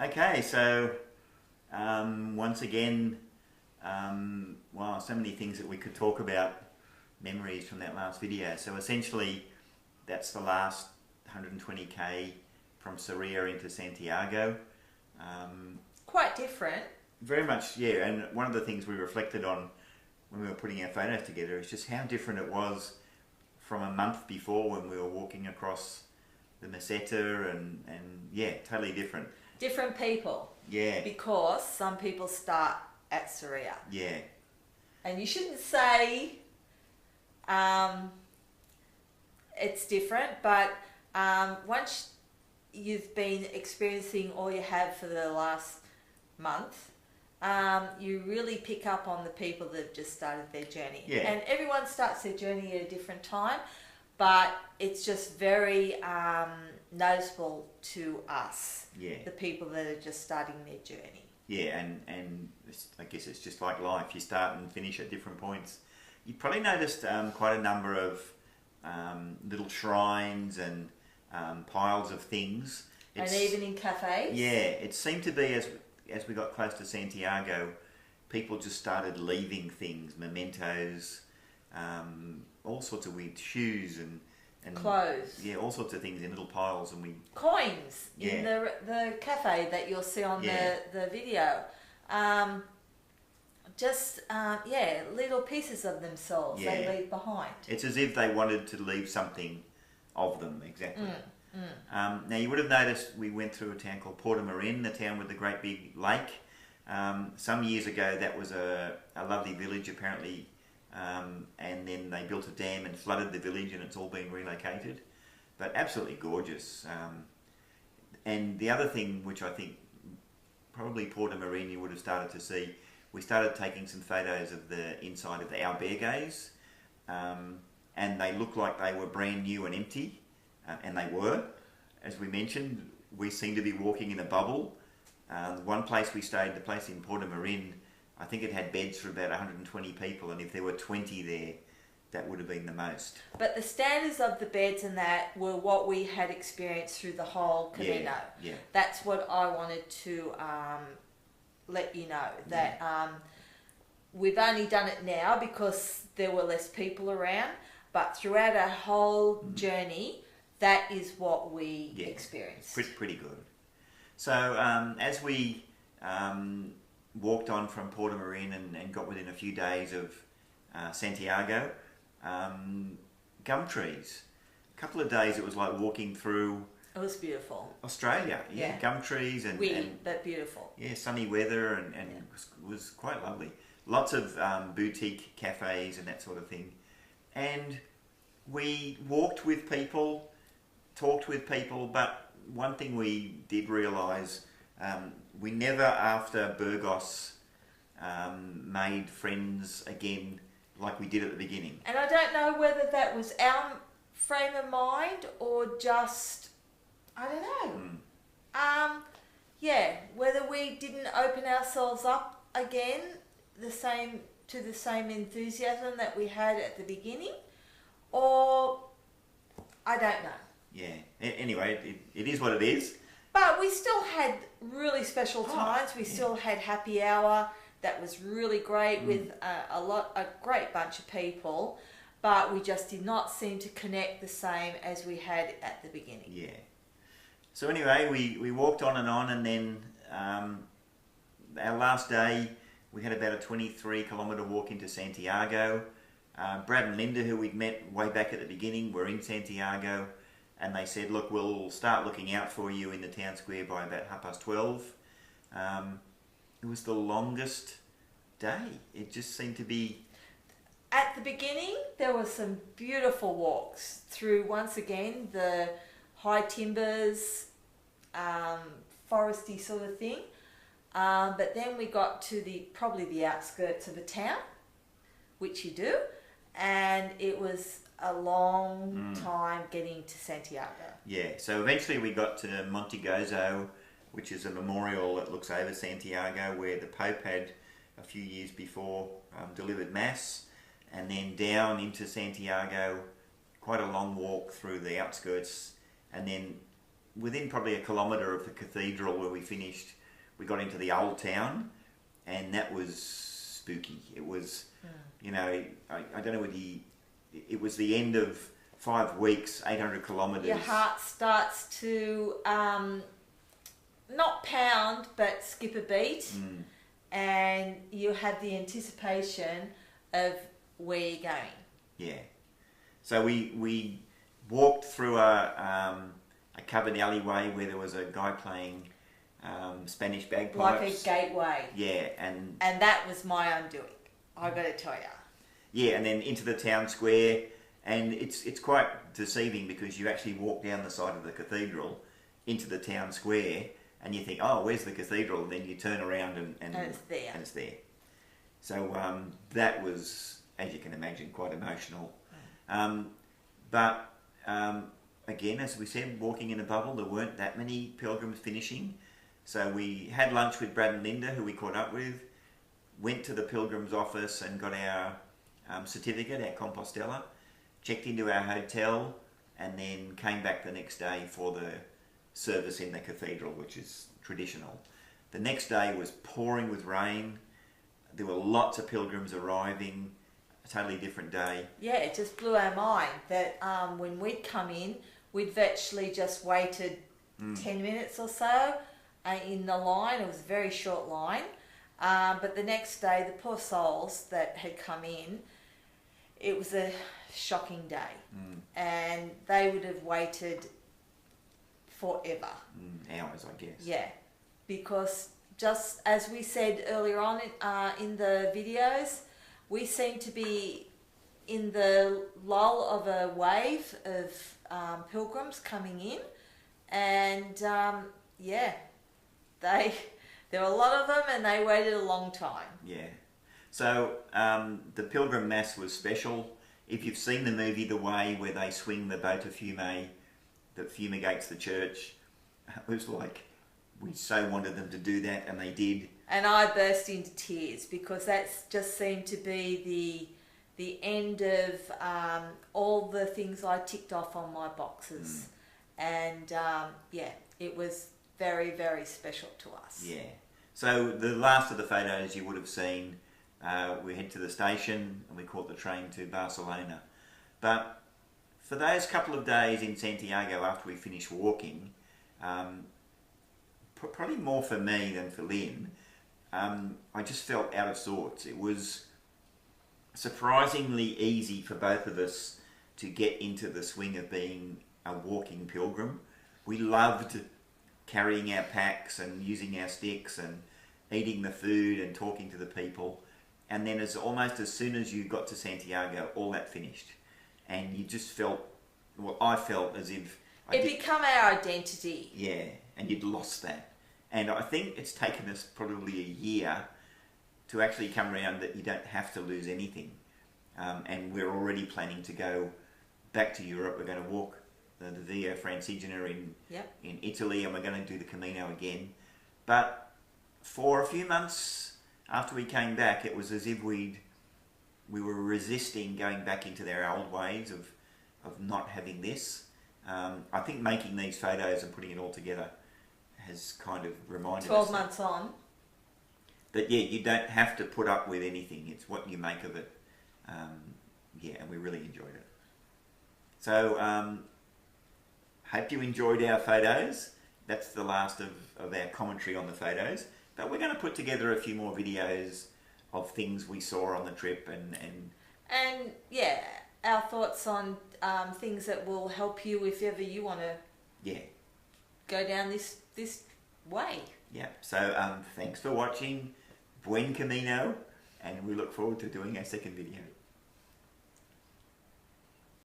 Okay, so once again, wow, so many things that we could talk about, memories from that last video. So essentially, that's the last 120k from Sarria into Santiago. Quite different. Very much, yeah, and one of the things we reflected on when we were putting our photos together is just how different it was from a month before when we were walking across the Meseta and yeah, totally different. Different people. Yeah. Because some people start at Sarria. Yeah. And you shouldn't say it's different, but once you've been experiencing all you have for the last month, you really pick up on the people that have just started their journey. Yeah. And everyone starts their journey at a different time, but it's just very noticeable to us, Yeah. the people that are just starting their journey. Yeah, and I guess it's just like life. You start and finish at different points. You probably noticed quite a number of little shrines and piles of things. And even in cafes? Yeah, it seemed to be as we got close to Santiago, people just started leaving things, mementos, all sorts of weird shoes and clothes. Yeah, all sorts of things in little piles, and we coins in Yeah. the cafe that you'll see on Yeah. the video. Little pieces of themselves they Yeah. leave behind. It's as if they wanted to leave something of them, exactly. Now you would have noticed we went through a town called Portamarin, the town with the great big lake. Some years ago that was a lovely village apparently, and then they built a dam and flooded the village, and it's all been relocated. But absolutely gorgeous. And the other thing which I think probably Portamarin you would have started to see, we started taking some photos of the inside of the albergues, and they looked like they were brand new and empty. And they were, as we mentioned, we seemed to be walking in a bubble. One place we stayed, the place in Portamarin, I think it had beds for about 120 people, and if there were 20 there, that would have been the most. But the standards of the beds and that were what we had experienced through the whole Camino. Yeah. That's what I wanted to let you know, that we've only done it now because there were less people around, but throughout our whole journey, that is what we experienced. Pretty good. So as we walked on from Portamarin and got within a few days of Santiago, gum trees. A couple of days it was like walking through... It was beautiful. Australia, yeah. Gum trees and... but beautiful. Yeah, sunny weather and it was quite lovely. Lots of boutique cafes and that sort of thing. And we walked with people, talked with people, but one thing we did realise, we never after Burgos made friends again like we did at the beginning. And I don't know whether that was our frame of mind or just, I don't know. Whether we didn't open ourselves up again to the same enthusiasm that we had at the beginning, or I don't know. Yeah. Anyway, it is what it is. But we still had really special times. We still had happy hour. That was really great with a great bunch of people. But we just did not seem to connect the same as we had at the beginning. Yeah. So anyway, we walked on, and then our last day, we had about a 23-kilometre walk into Santiago. Brad and Linda, who we'd met way back at the beginning, were in Santiago, and they said, look, we'll start looking out for you in the town square by about 12:30. It was the longest day. It just seemed to be... At the beginning, there were some beautiful walks through, once again, the high timbers, foresty sort of thing. But then we got to probably the outskirts of a town, which you do, and it was a long time getting to Santiago. Yeah, so eventually we got to Monte Gozo, which is a memorial that looks over Santiago, where the Pope had a few years before delivered Mass, and then down into Santiago, quite a long walk through the outskirts, and then within probably a kilometre of the cathedral where we finished, we got into the old town, and that was spooky. It was, you know, I don't know whether it was the end of 5 weeks, 800 kilometres. Your heart starts to not pound, but skip a beat, and you have the anticipation of where you're going. Yeah. So we walked through a covered alleyway where there was a guy playing Spanish bagpipes. Like a gateway. Yeah, and that was my undoing, I got to tell you. Yeah, and then into the town square, and it's quite deceiving because you actually walk down the side of the cathedral into the town square, and you think, oh, where's the cathedral? And then you turn around and it's there. And it's there. So that was, as you can imagine, quite emotional. But again, as we said, walking in a bubble, there weren't that many pilgrims finishing. So we had lunch with Brad and Linda, who we caught up with, went to the pilgrim's office and got our certificate, our Compostela, checked into our hotel, and then came back the next day for the service in the cathedral, which is traditional. The next day was pouring with rain. There were lots of pilgrims arriving. A totally different day. Yeah, it just blew our mind that when we'd come in, we'd virtually just waited 10 minutes or so in the line. It was a very short line. But the next day, the poor souls that had come in, it was a shocking day. And they would have waited forever. Hours, I guess. Yeah, because just as we said earlier on in the videos, we seem to be in the lull of a wave of pilgrims coming in, and yeah, there were a lot of them, and they waited a long time. Yeah. So the Pilgrim Mass was special. If you've seen the movie The Way, where they swing the boat of fume that fumigates the church, it was like we so wanted them to do that, and they did. And I burst into tears because that just seemed to be the end of all the things I ticked off on my boxes. And yeah, it was very, very special to us. Yeah. So the last of the photos you would have seen, we head to the station and we caught the train to Barcelona. But for those couple of days in Santiago after we finished walking, probably more for me than for Lynn, I just felt out of sorts. It was surprisingly easy for both of us to get into the swing of being a walking pilgrim. We loved carrying our packs and using our sticks and eating the food and talking to the people. And then almost as soon as you got to Santiago, all that finished. And you just felt, well, I felt as if... It became our identity. Yeah, and you'd lost that. And I think it's taken us probably a year to actually come around that you don't have to lose anything. And we're already planning to go back to Europe. We're going to walk the Via Francigena in Italy, and we're going to do the Camino again. But for a few months after we came back, it was as if we were resisting going back into their old ways of not having this. I think making these photos and putting it all together has kind of reminded 12 us months on. That yeah, you don't have to put up with anything. It's what you make of it. Yeah, and we really enjoyed it. So hope you enjoyed our photos. That's the last of our commentary on the photos. But we're going to put together a few more videos of things we saw on the trip and yeah, our thoughts on things that will help you if ever you want to go down this way. Yeah, so thanks for watching. Buen Camino, and we look forward to doing our second video.